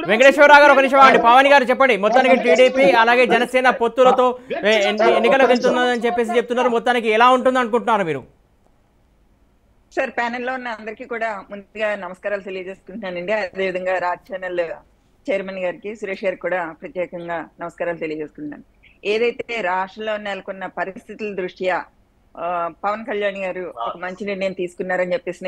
వెంకటేశ్వరరావు గారు ఒక నిమిషం అండి. పవన్ గారు చెప్పండి. మొత్తానికి టీడీపీ అలాగే జనసేన పొత్తులతో ఎన్నికలకు వెళ్తున్నదని చెప్పేసి చెప్తున్నారు. మొత్తానికి ఎలా ఉంటుంది అనుకుంటున్నారు మీరు? సార్, ప్యానెల్లో ఉన్న అందరికీ కూడా ముందుగా నమస్కారాలు తెలియజేసుకుంటున్నానండి. అదేవిధంగా రాజ్ ఛానల్ చైర్మన్ గారికి, సురేష్ గారికి కూడా ప్రత్యేకంగా నమస్కారాలు తెలియజేసుకుంటున్నాను. ఏదైతే రాష్ట్రంలో నెలకొన్న పరిస్థితుల దృష్ట్యా పవన్ కళ్యాణ్ గారు ఒక మంచి నిర్ణయం తీసుకున్నారని చెప్పేసి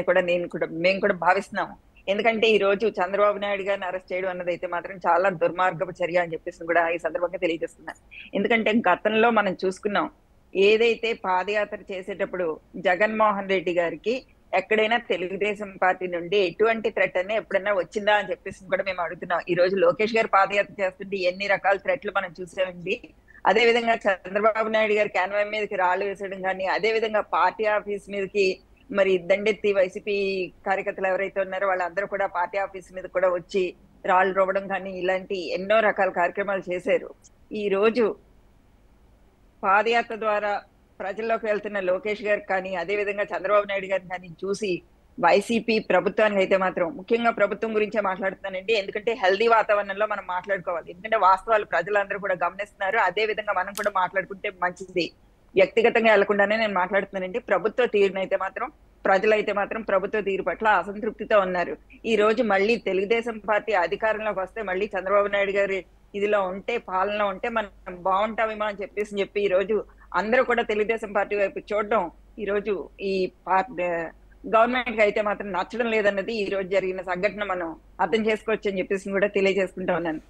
మేము కూడా భావిస్తున్నాము. ఎందుకంటే ఈ రోజు చంద్రబాబు నాయుడు గారిని అరెస్ట్ చేయడం అన్నది అయితే మాత్రం చాలా దుర్మార్గపు చర్య అని చెప్పేసి కూడా ఈ సందర్భంగా తెలియజేస్తున్నాను. ఎందుకంటే గతంలో మనం చూసుకున్నాం, ఏదైతే పాదయాత్ర చేసేటప్పుడు జగన్మోహన్ రెడ్డి గారికి ఎక్కడైనా తెలుగుదేశం పార్టీ నుండి ఎటువంటి థ్రెట్ అనే ఎప్పుడైనా వచ్చిందా అని చెప్పేసి కూడా మేము అడుగుతున్నాం. ఈ రోజు లోకేష్ గారు పాదయాత్ర చేస్తుంటే ఎన్ని రకాల థ్రెట్లు మనం చూసామండి. అదే విధంగా చంద్రబాబు నాయుడు గారి క్యాన్వాయ్ మీదకి రాళ్లు వేసడం కానీ, అదే విధంగా పార్టీ ఆఫీస్ మీదకి మరి దండెత్తి వైసీపీ కార్యకర్తలు ఎవరైతే ఉన్నారో వాళ్ళందరూ కూడా పార్టీ ఆఫీస్ మీద కూడా వచ్చి రాళ్ళు రువ్వడం కానీ ఇలాంటి ఎన్నో రకాల కార్యక్రమాలు చేశారు. ఈ రోజు పాదయాత్ర ద్వారా ప్రజల్లోకి వెళ్తున్న లోకేష్ గారు కానీ, అదే విధంగా చంద్రబాబు నాయుడు గారిని కానీ చూసి వైసీపీ ప్రభుత్వానికి అయితే మాత్రం, ముఖ్యంగా ప్రభుత్వం గురించే మాట్లాడుతున్నానండి. ఎందుకంటే హెల్దీ వాతావరణంలో మనం మాట్లాడుకోవాలి. ఎందుకంటే వాస్తవాలు ప్రజలందరూ కూడా గమనిస్తున్నారు. అదే విధంగా మనం కూడా మాట్లాడుకుంటే మంచిది. వ్యక్తిగతంగా వెళ్లకుండానే నేను మాట్లాడుతున్నానండి. ప్రభుత్వ తీరునైతే మాత్రం ప్రజలైతే మాత్రం ప్రభుత్వ తీరు పట్ల అసంతృప్తితో ఉన్నారు. ఈ రోజు మళ్ళీ తెలుగుదేశం పార్టీ అధికారంలోకి వస్తే మళ్ళీ చంద్రబాబు నాయుడు గారి ఇదిలో ఉంటే, పాలనలో ఉంటే మనం బాగుంటామేమో అని చెప్పి ఈ రోజు అందరూ కూడా తెలుగుదేశం పార్టీ వైపు చూడడం ఈ రోజు ఈ గవర్నమెంట్ కి అయితే మాత్రం నచ్చడం లేదన్నది ఈ రోజు జరిగిన సంఘటన మనం అర్థం చేసుకోవచ్చు అని చెప్పేసి కూడా తెలియజేసుకుంటా ఉన్నాను.